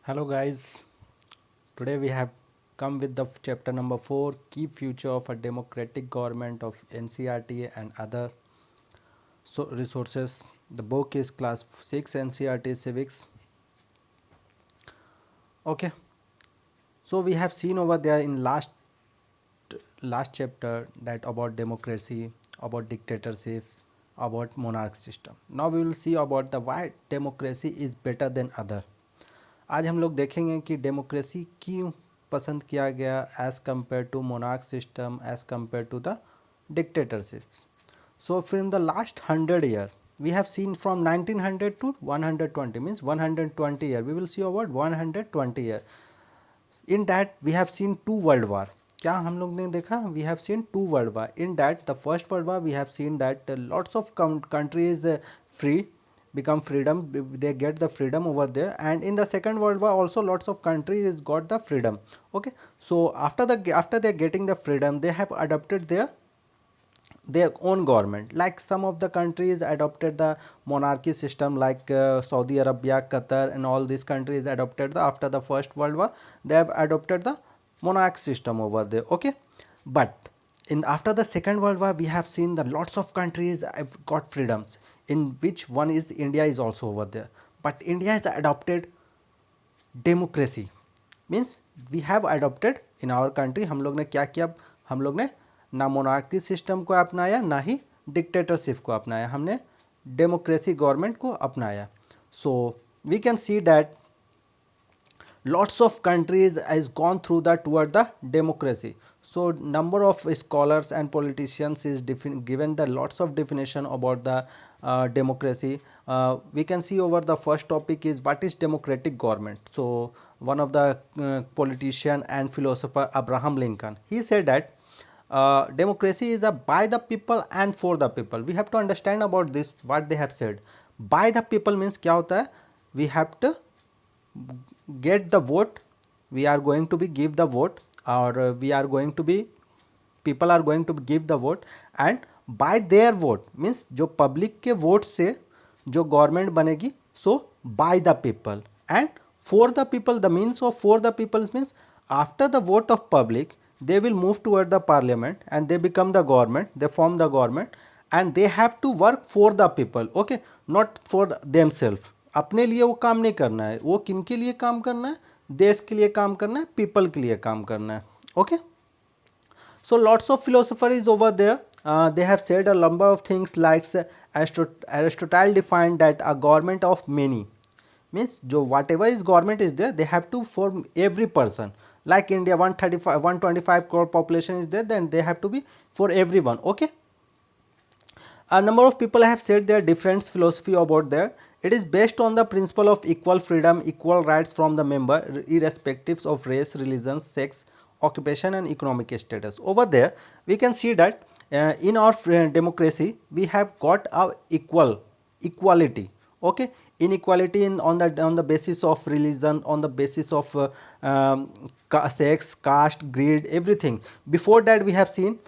Hello guys, today we have come with the chapter number 4 Key Future of a Democratic Government of NCRT and Other Resources. The book is class 6 NCRT Civics. Okay, so we have seen over there in last chapter that about democracy, about dictatorships, about monarch system. Now we will see about the why democracy is better than other. आज हम लोग देखेंगे कि democracy क्यों पसंद किया गया as compare to monarch system as compare to the dictatorship. So from the last 100 year we have seen from 1900 to 120 means 120 year we will see about 120 year. In that we have seen two world war. क्या हम लोग ने देखा we have seen two world war. In that the first world war we have seen that lots of countries free become freedom, they get the freedom over there, and in the second world war also lots of countries got the freedom. Okay, so after they getting the freedom they have adopted their own government. Like some of the countries adopted the monarchy system, like Saudi Arabia, Qatar, and all these countries adopted after the first world war they have adopted the monarch system over there. Okay, but in after the second world war we have seen that lots of countries have got freedoms, in which one is India is also over there. But India has adopted democracy means we have adopted in our country. हम लोग ने क्या किया, हम लोग ने ना monarchy system को अपनाया ना ही डिक्टेटरशिप को अपनाया, हमने डेमोक्रेसी गवर्नमेंट को अपनाया. So we can see that lots of countries has gone through that toward the democracy. So number of scholars and politicians is given the lots of definition about the democracy. We can see over the first topic is what is democratic government. So one of the politician and philosopher Abraham Lincoln, he said that democracy is a by the people and for the people. We have to understand about this what they have said. By the people means क्या होता है, we have to get the vote, we are going to be give the vote, or we are going to be people are going to give the vote, and by their vote means जो public के vote से जो government बनेगी, so by the people and for the people. The means of for the people means after the vote of public they will move toward the parliament and they become the government, they form the government, and they have to work for the people. Okay, not for themselves. अपने लिए वो काम नहीं करना है, वो किन के लिए काम करना है, देश के लिए काम करना है, पीपल के लिए काम करना है. Okay, so lots of philosopher is over there. They have said a number of things like Aristotle defined that a government of many means जो whatever is government is there they have to form every person. Like India 135 125 crore population is there, then they have to be for everyone. Okay, a number of people have said their different philosophy about there. It is based on the principle of equal freedom, equal rights from the member, irrespective of race, religion, sex, occupation, and economic status. Over there, we can see that in our democracy, we have got our equality. Okay, inequality on the basis of religion, on the basis of sex, caste, greed, everything. Before that, we have seen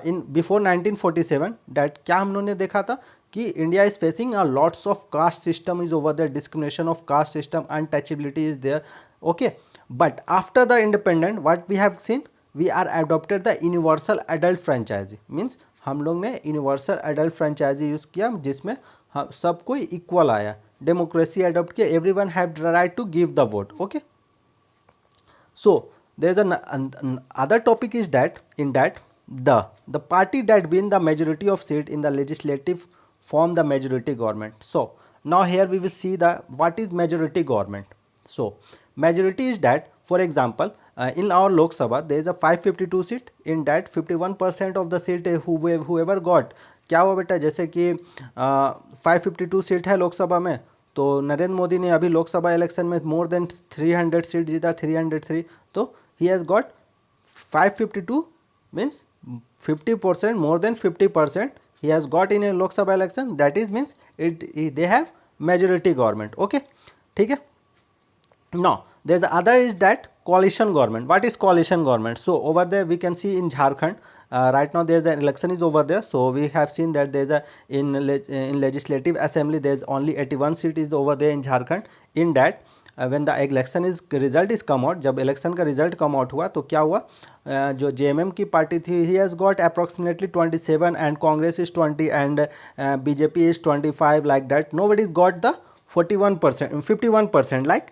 in before 1947 that क्या हम लोगों ने देखा था कि India is facing a lots of caste system is over there, discrimination of caste system, untouchability is there. Okay, but after the independent what we have seen, we are adopted the universal adult franchise. Means हम लोग ने universal adult franchise use किया जिसमें सब कोई equal आया, democracy adopt किया, every one have the right to give the vote. Okay, so there is an other topic is that in that the party that win the majority of seat in the legislative form the majority government. So now here we will see the what is majority government. So majority is that, for example, in our Lok Sabha there is a 552 seat. In that 51% of the seat whoever got, क्या हुआ बेटा, जैसे कि 552 seat है लोकसभा में, तो नरेंद्र मोदी ने अभी लोकसभा इलेक्शन में मोर देन 300 सीट जीता, 303. तो he has got 552 means 50%, more than 50% he has got in a Lok Sabha election. That is means they have majority government. Okay, ठीक है. Now there is the other is that coalition government. What is coalition government? So over there we can see in Jharkhand right now there is an election is over there. So we have seen that there is a in legislative assembly there is only 81 seat is over there in Jharkhand. In that when the election is result is come out, जब election का result come out हुआ तो क्या हुआ, जो JMM की party थी, he has got approximately 27 and Congress is 20 and BJP is 25, like that. Nobody got the 41%, 51%, like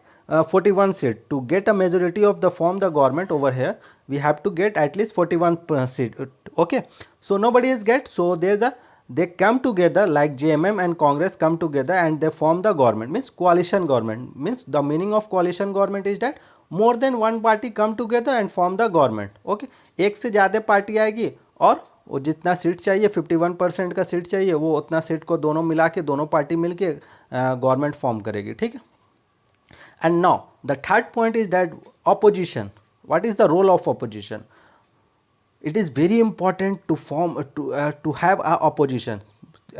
41 seat. To get a majority of the form the government over here, we have to get at least 41 seat. Okay, so nobody is get, so there's a, they come together, like JMM and Congress come together and they form the government, means coalition government. Means the meaning of coalition government is that more than one party come together and form the government. Okay, एक से ज़्यादा party आएगी और वो जितना seat चाहिए 51% का seat चाहिए, वो उतना सीट को दोनों मिला के, दोनों पार्टी मिल के गवर्नमेंट फॉर्म करेगी. ठीक है. And now the third point is that opposition. What is the role of opposition? It is very important to form to have a opposition.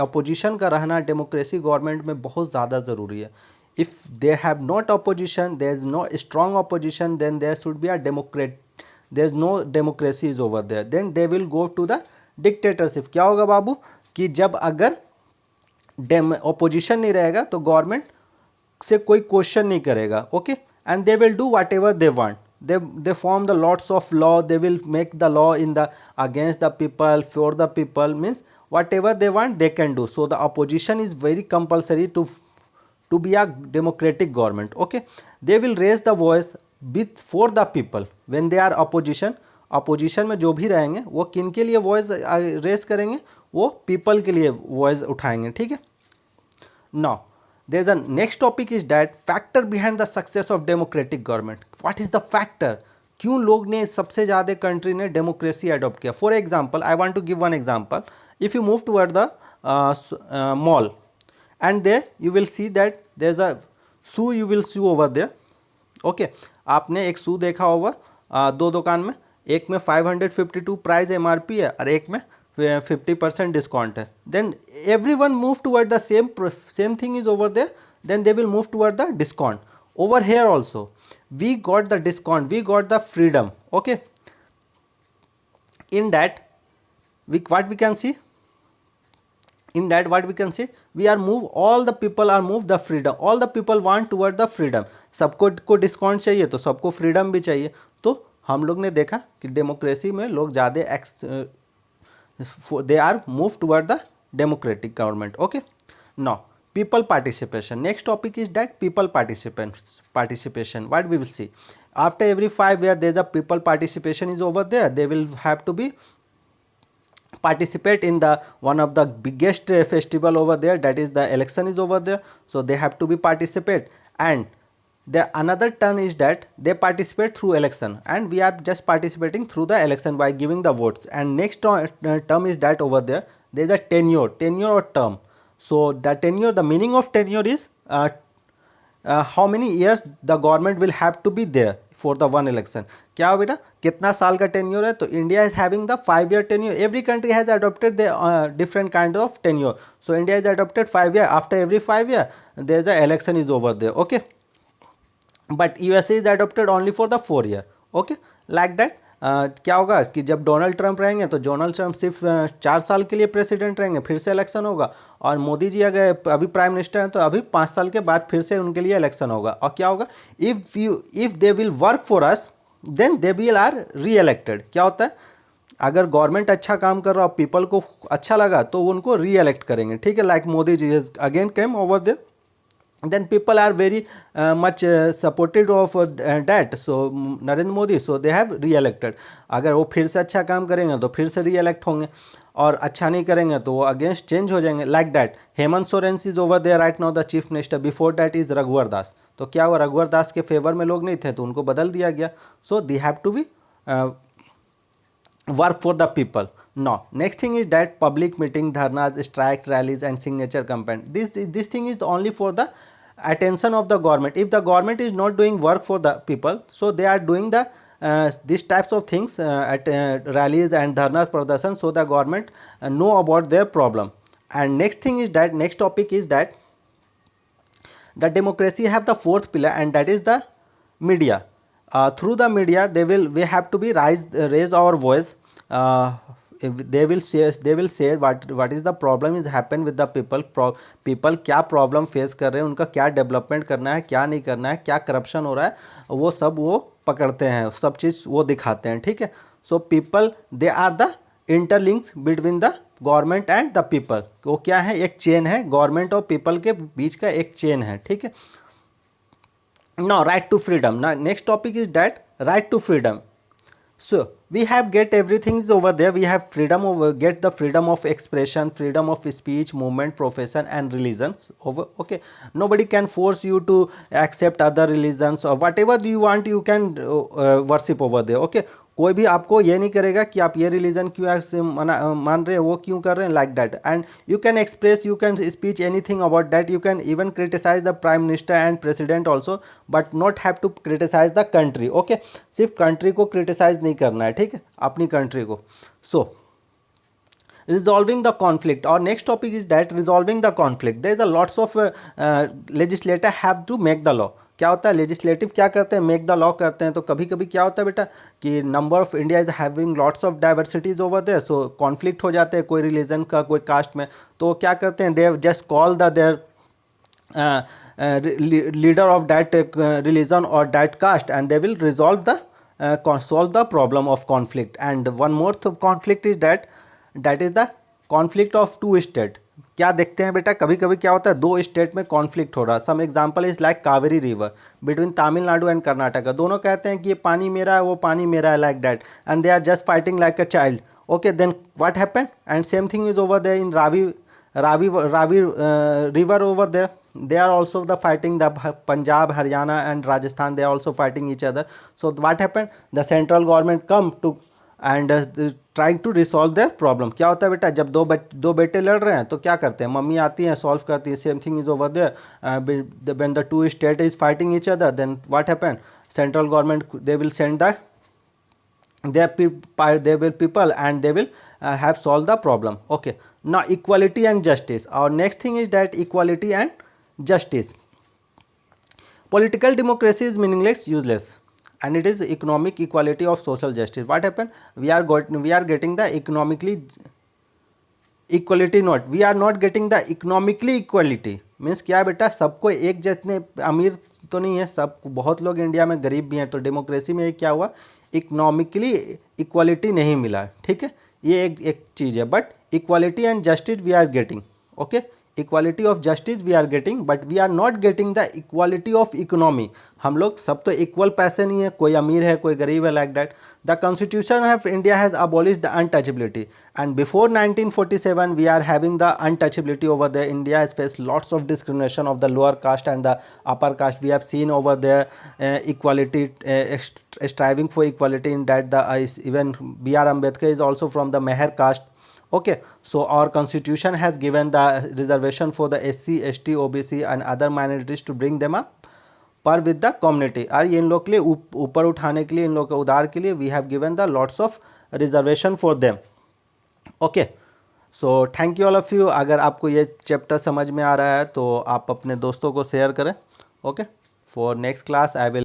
Opposition का रहना डेमोक्रेसी गवर्नमेंट में बहुत ज़्यादा ज़रूरी है. If they have not opposition, there is no strong opposition, then there should be a democrat, there is no democracy is over there, then they will go to the dictatorship. क्या होगा बाबू कि जब अगर अपोजिशन नहीं रहेगा तो government से कोई क्वेश्चन नहीं करेगा. Okay, and they will do what ever they want. they form the lots of law, they will make the law in the against the people, for the people, means whatever they want they can do. So the opposition is very compulsory to be a democratic government. Okay, they will raise the voice with for the people when they are opposition. Opposition में जो भी रहेंगे वो किन के लिए voice race करेंगे, वो पीपल के लिए वॉइस उठाएंगे. ठीक है. Now there is a next topic is that factor behind the success of democratic government. What is the factor? क्यों लोग ने सबसे ज़्यादा कंट्री ने डेमोक्रेसी अडॉप्ट किया? For example, I want to give one example. If you move toward the mall and there you will see that there is a shoe, you will see over there. Okay, आपने एक शू देखा होगा दो दुकान में, एक में 552 प्राइस एमआरपी है और एक में 50% डिस्काउंट है. Then every one move toward the same thing is over there, then they will move toward the discount. Over here also we got the discount, we got the freedom. Okay, in that what we can see, in that what we can see, we are move, all the people are move the freedom, all the people want toward the freedom. सबको को discount चाहिए तो सबको freedom भी चाहिए. तो हम लोग ने देखा कि डेमोक्रेसी में लोग ज़्यादा they are moved toward the democratic government. Okay, now people participation. Next topic is that people participation. What we will see, after every 5 years there is a people participation is over there. They will have to be participate in the one of the biggest festival over there, that is the election is over there. So they have to be participate, and the another term is that they participate through election, and we are just participating through the election by giving the votes. And next term is that over there is a tenure or term. So the tenure, the meaning of tenure is how many years the government will have to be there for the one election. क्या हो बेटा, कितना साल का tenure है? तो India is having the 5-year tenure. Every country has adopted the different kind of tenure. So India is adopted 5 year. After every 5 year there is a election is over there. Okay, but USA is adopted only for the 4 year. Okay, like that. क्या होगा कि जब Donald Trump रहेंगे तो Donald Trump सिर्फ 4 साल के लिए प्रेसिडेंट रहेंगे, फिर से इलेक्शन होगा. और मोदी जी अगर अभी प्राइम मिनिस्टर हैं तो अभी 5 साल के बाद फिर से उनके लिए इलेक्शन होगा. और क्या होगा, if they will work for us then they will are reelected. क्या होता है, अगर गवर्नमेंट अच्छा काम कर रहा हो, पीपल को अच्छा लगा तो उनको री इलेक्ट करेंगे. ठीक है, like Modi ji again came over there, then people are very much supportive of that. So Narendra Modi, so they have re-elected. अगर वो फिर से अच्छा काम करेंगे तो फिर से री-इलेक्ट होंगे, और अच्छा नहीं करेंगे तो वो अगेंस्ट चेंज हो जाएंगे. Like that Hemant Soren is over there right now the chief minister. Before that is रघुवर दास. तो क्या हुआ, रघुवर दास के फेवर में लोग नहीं थे तो उनको बदल दिया गया. So they have to be work for the people. Now next thing is that public meeting, dharnas, strike, rallies and signature campaign. This thing is only for the attention of the government. If the government is not doing work for the people, so they are doing the these types of things at rallies and dharnas pradarshan, so the government know about their problem. And next thing is that, next topic is that the democracy have the fourth pillar, and that is the media. Through the media we have to be raise our voice they will say what is the problem is happen with the people क्या problem face कर रहे हैं, उनका क्या development करना है, क्या नहीं करना है, क्या करप्शन हो रहा है, वो सब वो पकड़ते हैं, सब चीज़ वो दिखाते हैं, ठीक है। So people they are the interlinks between the government and the people, वो क्या है, एक चेन है, गवर्नमेंट और पीपल के बीच का एक चेन है, ठीक है। Now right to freedom. Now next topic is that right to freedom. So we have get everything is over there. We have freedom over, get the freedom of expression, freedom of speech, movement, profession and religions over. Okay, nobody can force you to accept other religions or whatever you want you can worship over there. Okay, कोई भी आपको ये नहीं करेगा कि आप ये religion क्यों ऐसे मान रहे हैं, वो क्यों कर रहे हैं, like that. And you can express, you can speech anything about that, you can even criticise the prime minister and president also, but not have to criticise the country. Okay, सिर्फ कंट्री को criticise नहीं करना है, ठीक है, अपनी country को। सो resolving the conflict, our next topic is that resolving the conflict. there is a lots of legislator have to make the law. क्या होता है, लेजिस्लेटिव क्या करते हैं, मेक द लॉ करते हैं। तो कभी कभी क्या होता है बेटा कि number of India is having lots of diversities over there, so conflict हो जाते हैं कोई रिलीजन का, कोई कास्ट में, तो क्या करते हैं, they just call the their leader of that religion or that caste and they will resolve the solve the problem of conflict. And one more conflict is that is the conflict of two state. क्या देखते हैं बेटा, कभी कभी क्या होता है, दो स्टेट में कॉन्फ्लिक्ट हो रहा है। Some example is like Kaveri river between Tamil Nadu and Karnataka, दोनों कहते हैं कि ये पानी मेरा है, वो पानी मेरा है, like that, and they are just fighting like a child. Okay, then what happen, and same thing is over there in Ravi river over there, they are also the fighting, the Punjab, Haryana and Rajasthan, they are also fighting each other. So what happened, the central government come to and trying to resolve their problem. क्या होता है बेटा, जब दो बेटे लड़ रहे हैं तो क्या करते हैं, मम्मी आती हैं, सॉल्व करती है। Same thing is over there when the two state is fighting each other, then what happened, central government they will send the they will people and they will have solved the problem. Okay, now equality and justice, our next thing is that equality and justice. Political democracy is meaningless, useless, and it is economic equality of social justice. What happened, we are getting the economically equality, not we are not getting the economically equality. Means क्या है बेटा, सबको एक जितने अमीर तो नहीं है, सब बहुत लोग इंडिया में गरीब भी हैं, तो डेमोक्रेसी में क्या हुआ, इकोनॉमिकली इक्वालिटी नहीं मिला, ठीक है, ये एक चीज़ है। But equality and justice we are getting, okay, equality of justice we are getting, but we are not getting the equality of economy. हम लोग सब तो इक्वल पैसे नहीं है, कोई अमीर है, कोई गरीब है, like that. The constitution of India has abolish the untouchability and before 1947 we are having the untouchability over there. India has face lots of discrimination of the lower caste and the upper caste. We have seen over there equality, striving for equality in that the even B.R. Ambedkar is also from the Meher caste. Okay, so our constitution has given the reservation for the SC, ST, OBC and other minorities to bring them up पर with the community. और ये इन लोग के लिए ऊपर उठाने के लिए, इन लोग के उधार के लिए we have given the lots of reservation for them. Okay, so thank you all of you. अगर आपको ये चैप्टर समझ में आ रहा है तो आप अपने दोस्तों को शेयर करें। Okay, for next class I will